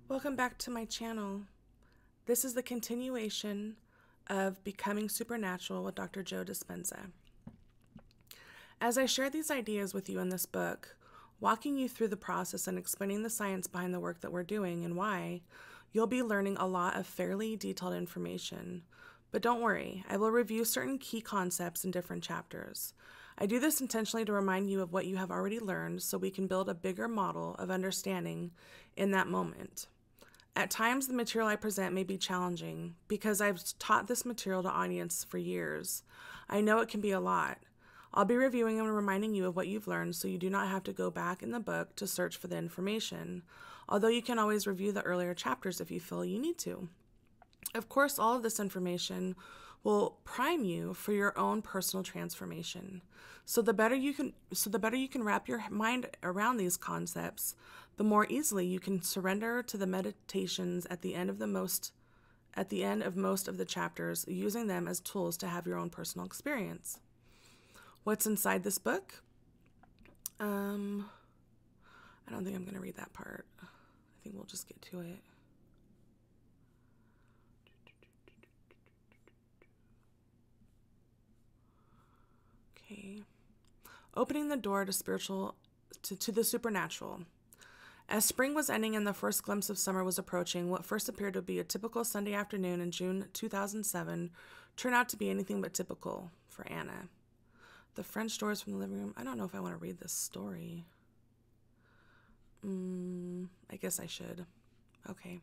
Welcome back to my channel. This is the continuation of Becoming Supernatural with Dr. Joe Dispenza. As I share these ideas with you in this book, walking you through the process and explaining the science behind the work that we're doing and why, you'll be learning a lot of fairly detailed information. But don't worry, I will review certain key concepts in different chapters. I do this intentionally to remind you of what you have already learned so we can build a bigger model of understanding in that moment. At times, the material I present may be challenging because I've taught this material to audience for years. I know it can be a lot. I'll be reviewing and reminding you of what you've learned so you do not have to go back in the book to search for the information, although you can always review the earlier chapters if you feel you need to. Of course, all of this information will prime you for your own personal transformation. So the better you can wrap your mind around these concepts, the more easily you can surrender to the meditations at the end of most of the chapters, using them as tools to have your own personal experience. What's inside this book? I don't think I'm going to read that part. I think we'll just get to it. Okay. Opening the door to the supernatural. As spring was ending and the first glimpse of summer was approaching, what first appeared to be a typical Sunday afternoon in June 2007 turned out to be anything but typical for Anna. The French doors from the living room. I don't know if I want to read this story. I guess I should. Okay.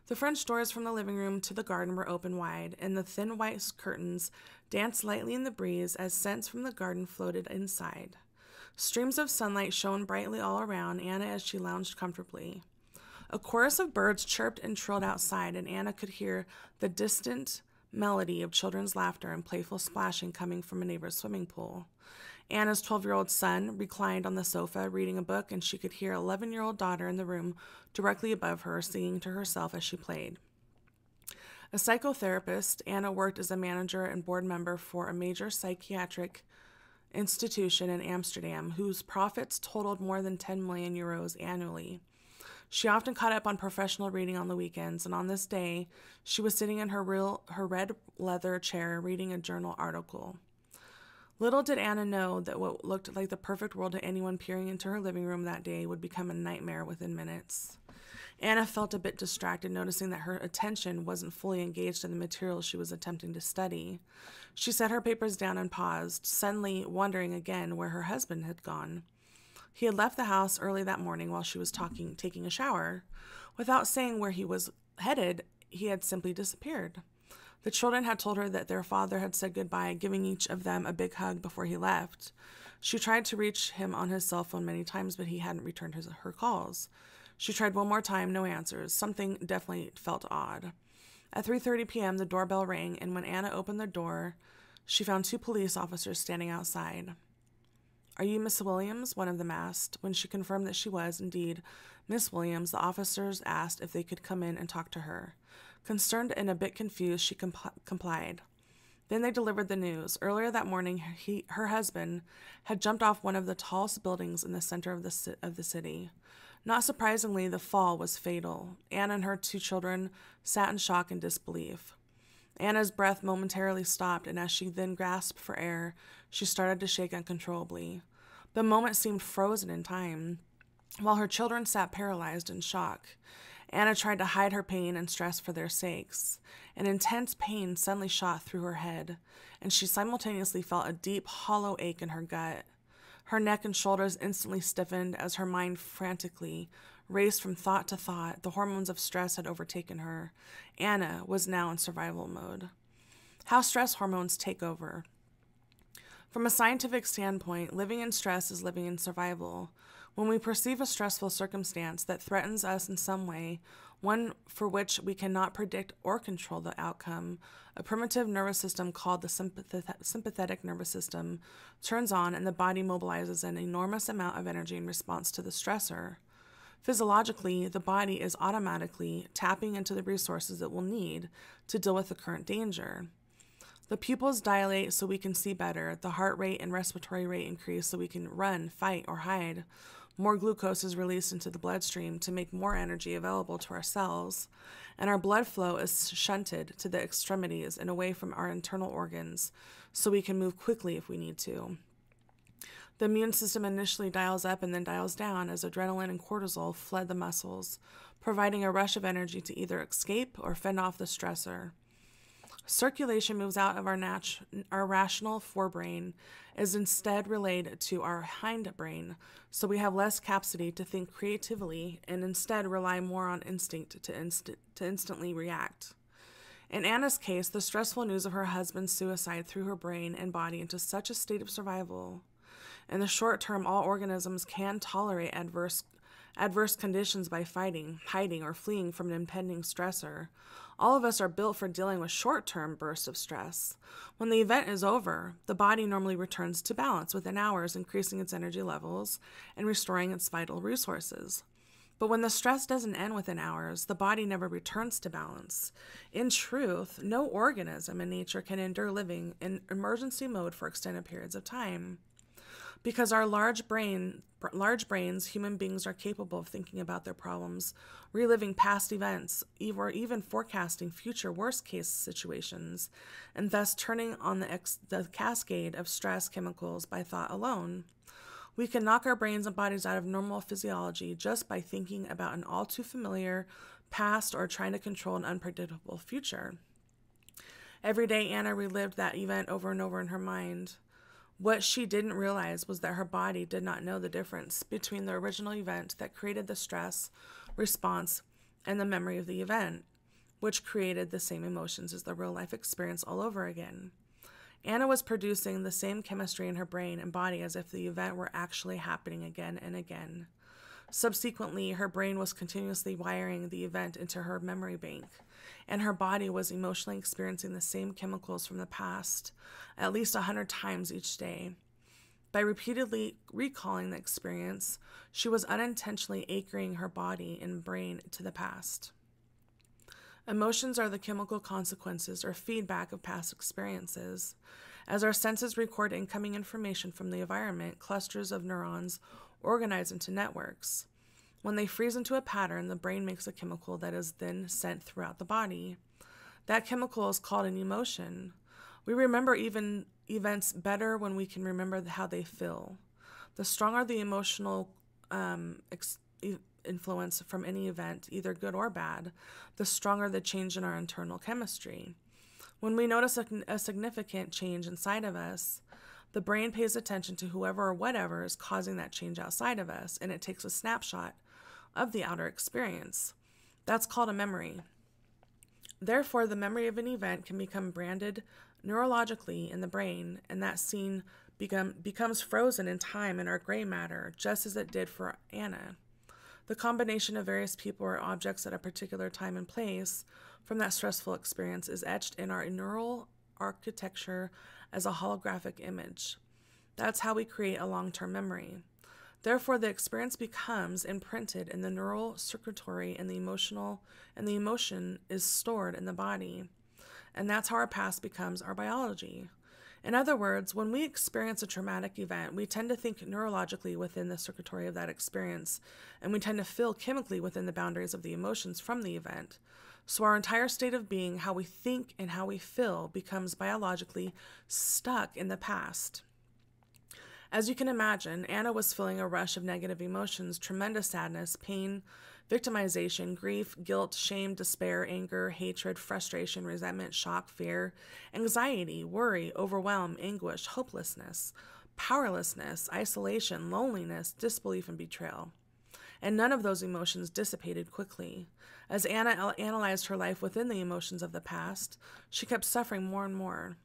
The French doors from the living room to the garden were open wide, and the thin white curtains danced lightly in the breeze as scents from the garden floated inside. Streams of sunlight shone brightly all around Anna as she lounged comfortably. A chorus of birds chirped and trilled outside, and Anna could hear the distant melody of children's laughter and playful splashing coming from a neighbor's swimming pool. Anna's 12-year-old son reclined on the sofa reading a book, and she could hear an 11-year-old daughter in the room directly above her singing to herself as she played. A psychotherapist, Anna worked as a manager and board member for a major psychiatric institution in Amsterdam, whose profits totaled more than 10 million euros annually. She often caught up on professional reading on the weekends, and on this day, she was sitting in her red leather chair reading a journal article. Little did Anna know that what looked like the perfect world to anyone peering into her living room that day would become a nightmare within minutes. Anna felt a bit distracted, noticing that her attention wasn't fully engaged in the material she was attempting to study. She set her papers down and paused, suddenly wondering again where her husband had gone. He had left the house early that morning while she was taking a shower. Without saying where he was headed, he had simply disappeared. The children had told her that their father had said goodbye, giving each of them a big hug before he left. She tried to reach him on his cell phone many times, but he hadn't returned her calls. She tried one more time, no answers. Something definitely felt odd. At 3:30 p.m., the doorbell rang, and when Anna opened the door, she found two police officers standing outside. "Are you Miss Williams?" one of them asked. When she confirmed that she was, indeed, Miss Williams, the officers asked if they could come in and talk to her. Concerned and a bit confused, she complied. Then they delivered the news. Earlier that morning, her husband had jumped off one of the tallest buildings in the center of the city. Not surprisingly, the fall was fatal. Anna and her two children sat in shock and disbelief. Anna's breath momentarily stopped, and as she then grasped for air, she started to shake uncontrollably. The moment seemed frozen in time, while her children sat paralyzed in shock. Anna tried to hide her pain and stress for their sakes. An intense pain suddenly shot through her head, and she simultaneously felt a deep, hollow ache in her gut. Her neck and shoulders instantly stiffened as her mind frantically raced from thought to thought. The hormones of stress had overtaken her. Anna was now in survival mode. How stress hormones take over. From a scientific standpoint, living in stress is living in survival. When we perceive a stressful circumstance that threatens us in some way, one for which we cannot predict or control the outcome, a primitive nervous system called the sympathetic nervous system turns on, and the body mobilizes an enormous amount of energy in response to the stressor. Physiologically, the body is automatically tapping into the resources it will need to deal with the current danger. The pupils dilate so we can see better. The heart rate and respiratory rate increase so we can run, fight, or hide. more glucose is released into the bloodstream to make more energy available to our cells, and our blood flow is shunted to the extremities and away from our internal organs so we can move quickly if we need to. The immune system initially dials up and then dials down as adrenaline and cortisol flood the muscles, providing a rush of energy to either escape or fend off the stressor. Circulation moves out of our rational forebrain, is instead relayed to our hindbrain, so we have less capacity to think creatively and instead rely more on instinct to instantly react. In Anna's case, the stressful news of her husband's suicide threw her brain and body into such a state of survival. In the short term, all organisms can tolerate adverse conditions by fighting, hiding, or fleeing from an impending stressor. All of us are built for dealing with short-term bursts of stress. When the event is over, the body normally returns to balance within hours, increasing its energy levels and restoring its vital resources. But when the stress doesn't end within hours, the body never returns to balance. In truth, no organism in nature can endure living in emergency mode for extended periods of time. Because our large brains, human beings are capable of thinking about their problems, reliving past events, or even forecasting future worst-case situations, and thus turning on the cascade of stress chemicals by thought alone. We can knock our brains and bodies out of normal physiology just by thinking about an all-too-familiar past or trying to control an unpredictable future. Every day, Anna relived that event over and over in her mind. What she didn't realize was that her body did not know the difference between the original event that created the stress response and the memory of the event, which created the same emotions as the real-life experience all over again. Anna was producing the same chemistry in her brain and body as if the event were actually happening again and again. Subsequently, her brain was continuously wiring the event into her memory bank, and her body was emotionally experiencing the same chemicals from the past at least 100 times each day. By repeatedly recalling the experience, she was unintentionally anchoring her body and brain to the past. Emotions are the chemical consequences or feedback of past experiences. As our senses record incoming information from the environment, clusters of neurons organize into networks. When they freeze into a pattern, the brain makes a chemical that is then sent throughout the body. That chemical is called an emotion. We remember even events better when we can remember how they feel. The stronger the emotional influence from any event, either good or bad, the stronger the change in our internal chemistry. When we notice a significant change inside of us, the brain pays attention to whoever or whatever is causing that change outside of us, and it takes a snapshot of the outer experience. That's called a memory. Therefore, the memory of an event can become branded neurologically in the brain, and that scene becomes frozen in time in our gray matter, just as it did for Anna. The combination of various people or objects at a particular time and place from that stressful experience is etched in our neural architecture as a holographic image. That's how we create a long-term memory. Therefore, the experience becomes imprinted in the neural circuitry and the emotion is stored in the body. And that's how our past becomes our biology. In other words, when we experience a traumatic event, we tend to think neurologically within the circuitry of that experience, and we tend to feel chemically within the boundaries of the emotions from the event. So our entire state of being, how we think and how we feel, becomes biologically stuck in the past. As you can imagine, Anna was feeling a rush of negative emotions, tremendous sadness, pain, victimization, grief, guilt, shame, despair, anger, hatred, frustration, resentment, shock, fear, anxiety, worry, overwhelm, anguish, hopelessness, powerlessness, isolation, loneliness, disbelief, and betrayal. And none of those emotions dissipated quickly. As Anna analyzed her life within the emotions of the past, she kept suffering more and more,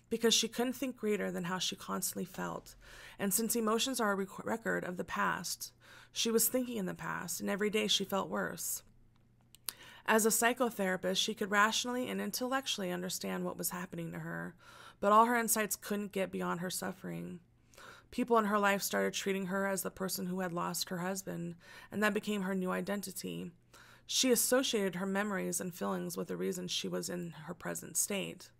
because she couldn't think greater than how she constantly felt. And since emotions are a record of the past, she was thinking in the past, and every day she felt worse. As a psychotherapist, she could rationally and intellectually understand what was happening to her, but all her insights couldn't get beyond her suffering. People in her life started treating her as the person who had lost her husband, and that became her new identity. She associated her memories and feelings with the reason she was in her present state.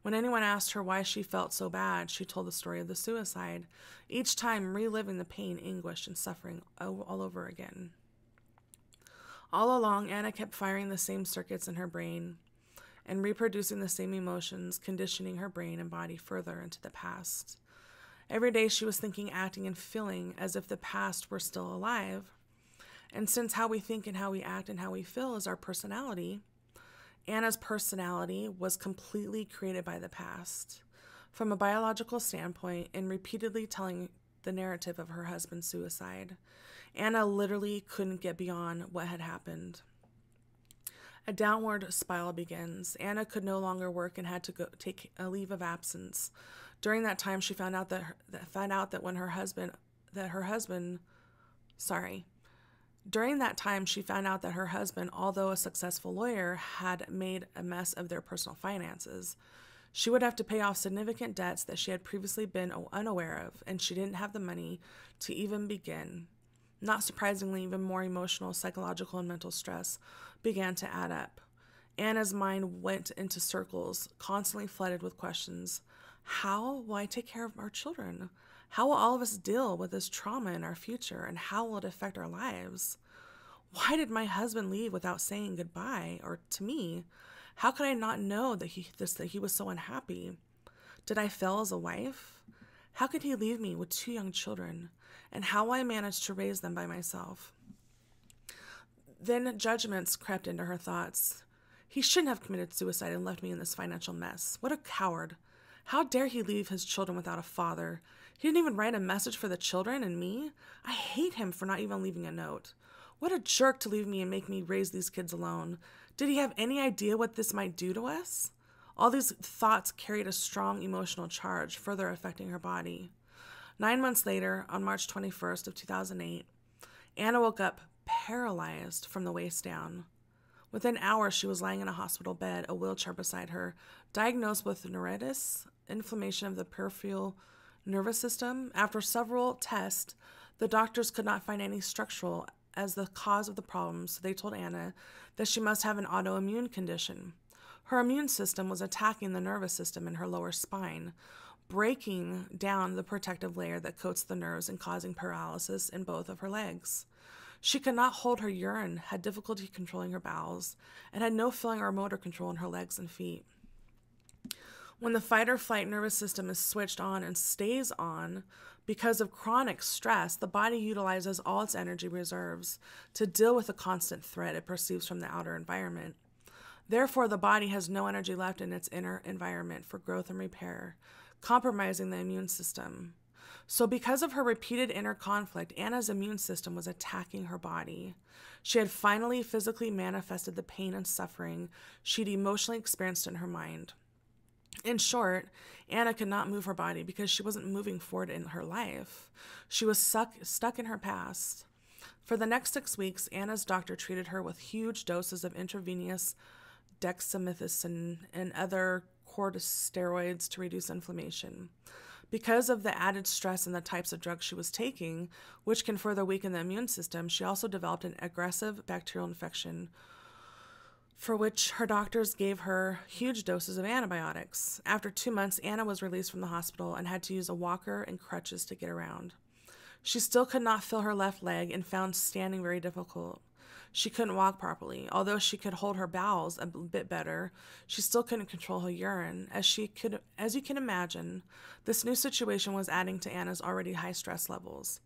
When anyone asked her why she felt so bad, she told the story of the suicide, each time reliving the pain, anguish, and suffering all over again. All along, Anna kept firing the same circuits in her brain and reproducing the same emotions, conditioning her brain and body further into the past. Every day she was thinking, acting, and feeling as if the past were still alive. And since how we think and how we act and how we feel is our personality, Anna's personality was completely created by the past. From a biological standpoint, and repeatedly telling the narrative of her husband's suicide, Anna literally couldn't get beyond what had happened. A downward spiral begins. Anna could no longer work and had to go take a leave of absence. During that time, she found out During that time, she found out that her husband, although a successful lawyer, had made a mess of their personal finances. She would have to pay off significant debts that she had previously been unaware of, and she didn't have the money to even begin. Not surprisingly, even more emotional, psychological, and mental stress began to add up. Anna's mind went into circles, constantly flooded with questions. How will I take care of our children? How will all of us deal with this trauma in our future, and how will it affect our lives? Why did my husband leave without saying goodbye, or to me? How could I not know that he was so unhappy? Did I fail as a wife? How could he leave me with 2 young children? And how will I manage to raise them by myself? Then judgments crept into her thoughts. He shouldn't have committed suicide and left me in this financial mess. What a coward. How dare he leave his children without a father? He didn't even write a message for the children and me. I hate him for not even leaving a note. What a jerk to leave me and make me raise these kids alone. Did he have any idea what this might do to us? All these thoughts carried a strong emotional charge, further affecting her body. 9 months later, on March 21st of 2008, Anna woke up paralyzed from the waist down. Within hours, she was lying in a hospital bed, a wheelchair beside her, diagnosed with neuritis, inflammation of the peripheral nervous system. After several tests, the doctors could not find any structural as the cause of the problem, so they told Anna that she must have an autoimmune condition. Her immune system was attacking the nervous system in her lower spine, breaking down the protective layer that coats the nerves and causing paralysis in both of her legs. She could not hold her urine, had difficulty controlling her bowels, and had no feeling or motor control in her legs and feet. When the fight or flight nervous system is switched on and stays on because of chronic stress, the body utilizes all its energy reserves to deal with the constant threat it perceives from the outer environment. Therefore, the body has no energy left in its inner environment for growth and repair, compromising the immune system. So because of her repeated inner conflict, Anna's immune system was attacking her body. She had finally physically manifested the pain and suffering she'd emotionally experienced in her mind. In short, Anna could not move her body because she wasn't moving forward in her life. She was stuck in her past. For the next 6 weeks, Anna's doctor treated her with huge doses of intravenous dexamethasone and other corticosteroids to reduce inflammation. Because of the added stress and the types of drugs she was taking, which can further weaken the immune system, she also developed an aggressive bacterial infection, for which her doctors gave her huge doses of antibiotics. After 2 months, Anna was released from the hospital and had to use a walker and crutches to get around. She still could not feel her left leg and found standing very difficult. She couldn't walk properly. Although she could hold her bowels a bit better, she still couldn't control her urine. As you can imagine, this new situation was adding to Anna's already high stress levels.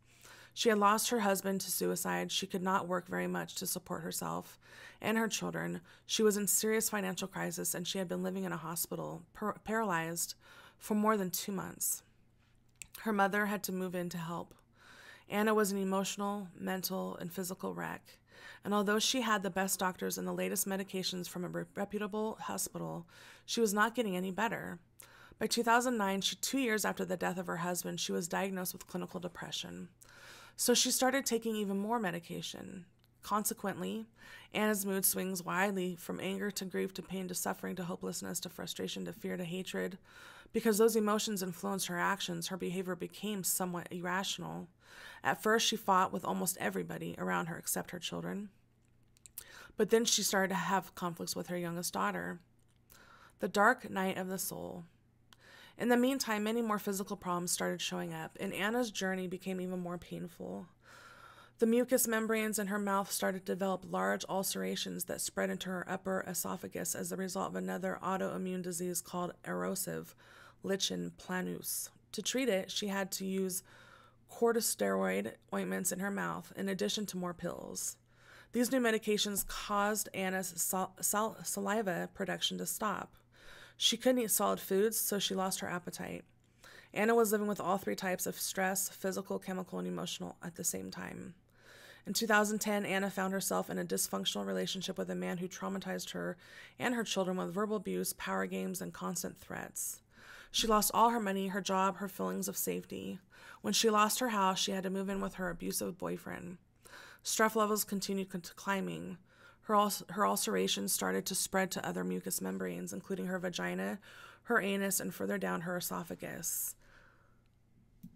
She had lost her husband to suicide. She could not work very much to support herself and her children. She was in serious financial crisis, and she had been living in a hospital, paralyzed, for more than 2 months. Her mother had to move in to help. Anna was an emotional, mental, and physical wreck. And although she had the best doctors and the latest medications from a reputable hospital, she was not getting any better. By 2009, 2 years after the death of her husband, she was diagnosed with clinical depression. So she started taking even more medication. Consequently, Anna's mood swings widely from anger to grief to pain to suffering to hopelessness to frustration to fear to hatred. Because those emotions influenced her actions, her behavior became somewhat irrational. At first, she fought with almost everybody around her except her children. But then she started to have conflicts with her youngest daughter. The dark night of the soul. In the meantime, many more physical problems started showing up, and Anna's journey became even more painful. The mucous membranes in her mouth started to develop large ulcerations that spread into her upper esophagus as a result of another autoimmune disease called erosive lichen planus. To treat it, she had to use corticosteroid ointments in her mouth, in addition to more pills. These new medications caused Anna's saliva production to stop. She couldn't eat solid foods, so she lost her appetite. Anna was living with all three types of stress, physical, chemical, and emotional, at the same time. In 2010, Anna found herself in a dysfunctional relationship with a man who traumatized her and her children with verbal abuse, power games, and constant threats. She lost all her money, her job, her feelings of safety. When she lost her house, she had to move in with her abusive boyfriend. Stress levels continued climbing. Her ulcerations started to spread to other mucous membranes, including her vagina, her anus, and further down her esophagus.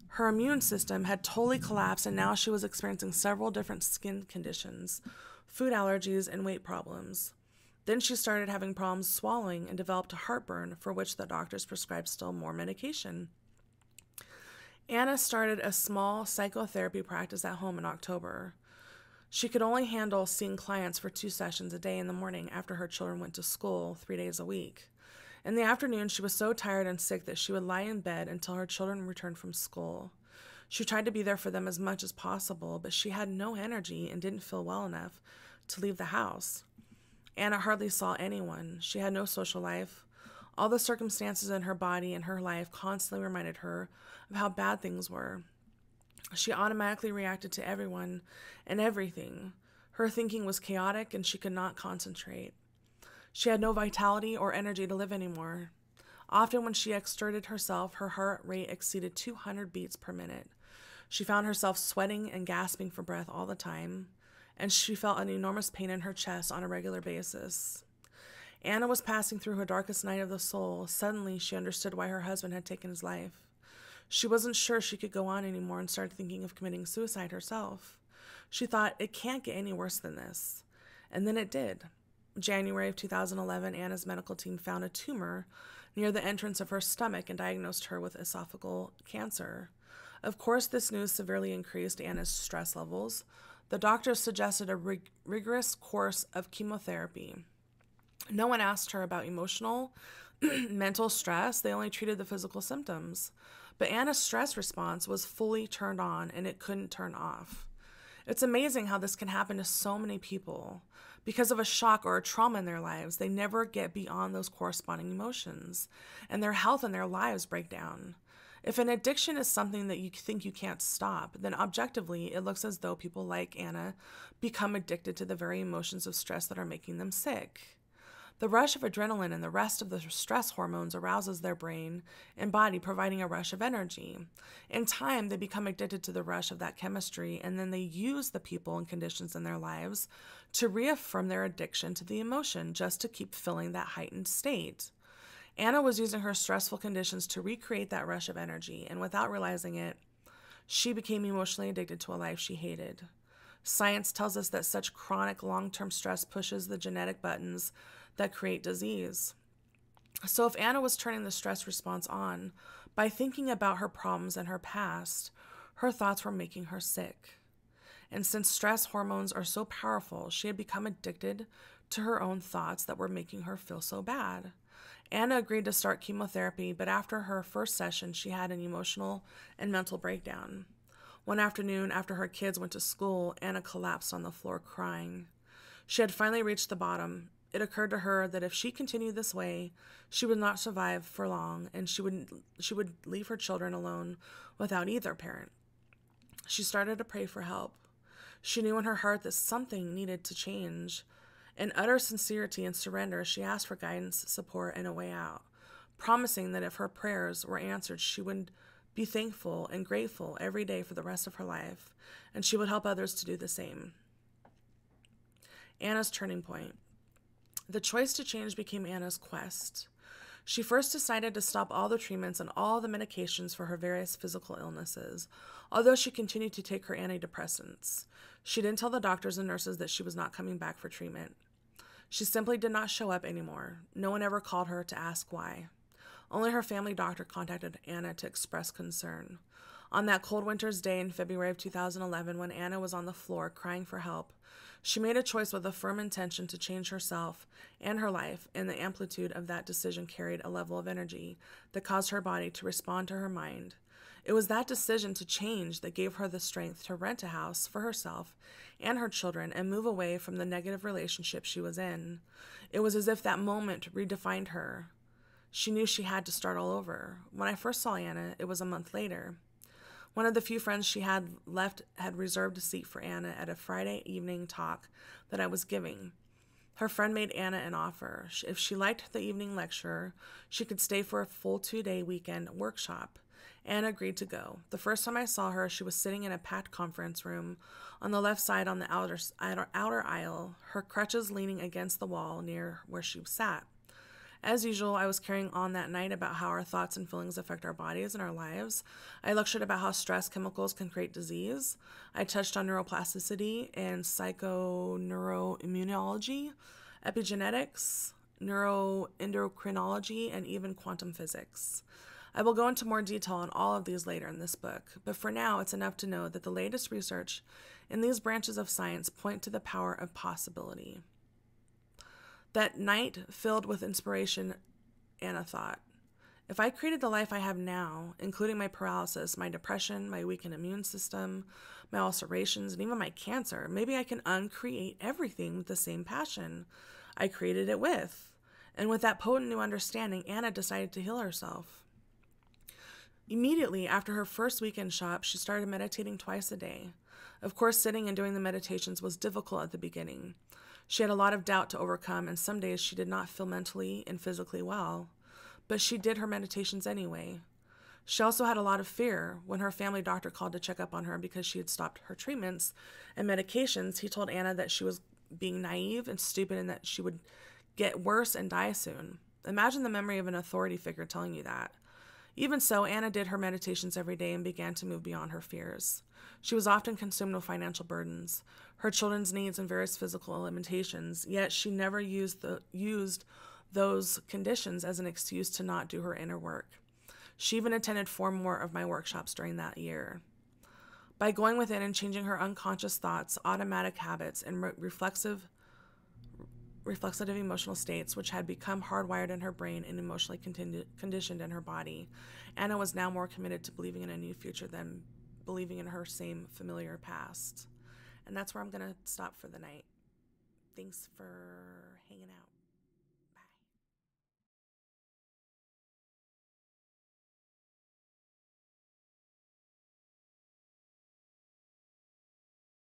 Her immune system had totally collapsed, and now she was experiencing several different skin conditions, food allergies, and weight problems. Then she started having problems swallowing and developed a heartburn, for which the doctors prescribed still more medication. Anna started a small psychotherapy practice at home in October. She could only handle seeing clients for 2 sessions a day in the morning after her children went to school 3 days a week. In the afternoon, she was so tired and sick that she would lie in bed until her children returned from school. She tried to be there for them as much as possible, but she had no energy and didn't feel well enough to leave the house. Anna hardly saw anyone. She had no social life. All the circumstances in her body and her life constantly reminded her of how bad things were. She automatically reacted to everyone and everything. Her thinking was chaotic, and she could not concentrate. She had no vitality or energy to live anymore. Often when she exerted herself, her heart rate exceeded 200 beats per minute. She found herself sweating and gasping for breath all the time, and she felt an enormous pain in her chest on a regular basis. Anna was passing through her darkest night of the soul. Suddenly, she understood why her husband had taken his life. She wasn't sure she could go on anymore and started thinking of committing suicide herself. She thought, it can't get any worse than this. And then it did. January of 2011, Anna's medical team found a tumor near the entrance of her stomach and diagnosed her with esophageal cancer. Of course, this news severely increased Anna's stress levels. The doctors suggested a rigorous course of chemotherapy. No one asked her about emotional, mental stress. They only treated the physical symptoms. But Anna's stress response was fully turned on, and it couldn't turn off. It's amazing how this can happen to so many people. Because of a shock or a trauma in their lives, they never get beyond those corresponding emotions, and their health and their lives break down. If an addiction is something that you think you can't stop, then objectively, it looks as though people like Anna become addicted to the very emotions of stress that are making them sick. The rush of adrenaline and the rest of the stress hormones arouses their brain and body, providing a rush of energy. In time, they become addicted to the rush of that chemistry, and then they use the people and conditions in their lives to reaffirm their addiction to the emotion, just to keep filling that heightened state. Anna was using her stressful conditions to recreate that rush of energy, and without realizing it, she became emotionally addicted to a life she hated. Science tells us that such chronic long-term stress pushes the genetic buttons that create disease. So if Anna was turning the stress response on by thinking about her problems and her past, her thoughts were making her sick. And since stress hormones are so powerful, she had become addicted to her own thoughts that were making her feel so bad. Anna agreed to start chemotherapy, but after her first session, she had an emotional and mental breakdown. One afternoon, after her kids went to school, Anna collapsed on the floor crying. She had finally reached the bottom. It occurred to her that if she continued this way, she would not survive for long, and she would leave her children alone without either parent. She started to pray for help. She knew in her heart that something needed to change. In utter sincerity and surrender, she asked for guidance, support, and a way out, promising that if her prayers were answered, she would be thankful and grateful every day for the rest of her life, and she would help others to do the same. Anna's turning point. The choice to change became Anna's quest. She first decided to stop all the treatments and all the medications for her various physical illnesses, although she continued to take her antidepressants. She didn't tell the doctors and nurses that she was not coming back for treatment. She simply did not show up anymore. No one ever called her to ask why. Only her family doctor contacted Anna to express concern. On that cold winter's day in February of 2011, when Anna was on the floor crying for help, she made a choice with a firm intention to change herself and her life, and the amplitude of that decision carried a level of energy that caused her body to respond to her mind. It was that decision to change that gave her the strength to rent a house for herself and her children and move away from the negative relationship she was in. It was as if that moment redefined her. She knew she had to start all over. When I first saw Anna, it was a month later. One of the few friends she had left had reserved a seat for Anna at a Friday evening talk that I was giving. Her friend made Anna an offer. If she liked the evening lecture, she could stay for a full 2-day weekend workshop. Anna agreed to go. The first time I saw her, she was sitting in a packed conference room on the left side on the outer aisle, her crutches leaning against the wall near where she sat. As usual, I was carrying on that night about how our thoughts and feelings affect our bodies and our lives. I lectured about how stress chemicals can create disease. I touched on neuroplasticity and psychoneuroimmunology, epigenetics, neuroendocrinology, and even quantum physics. I will go into more detail on all of these later in this book, but for now it's enough to know that the latest research in these branches of science point to the power of possibility. That night, filled with inspiration, Anna thought, if I created the life I have now, including my paralysis, my depression, my weakened immune system, my ulcerations, and even my cancer, maybe I can uncreate everything with the same passion I created it with. And with that potent new understanding, Anna decided to heal herself. Immediately after her first weekend shop, she started meditating twice a day. Of course, sitting and doing the meditations was difficult at the beginning. She had a lot of doubt to overcome, and some days she did not feel mentally and physically well. But she did her meditations anyway. She also had a lot of fear. When her family doctor called to check up on her because she had stopped her treatments and medications, he told Anna that she was being naive and stupid and that she would get worse and die soon. Imagine the memory of an authority figure telling you that. Even so, Anna did her meditations every day and began to move beyond her fears. She was often consumed with financial burdens, her children's needs, and various physical limitations, yet she never used those conditions as an excuse to not do her inner work. She even attended 4 more of my workshops during that year. By going within and changing her unconscious thoughts, automatic habits, and reflexive emotional states, which had become hardwired in her brain and emotionally conditioned in her body, Anna was now more committed to believing in a new future than believing in her same familiar past. And that's where I'm going to stop for the night. Thanks for hanging out.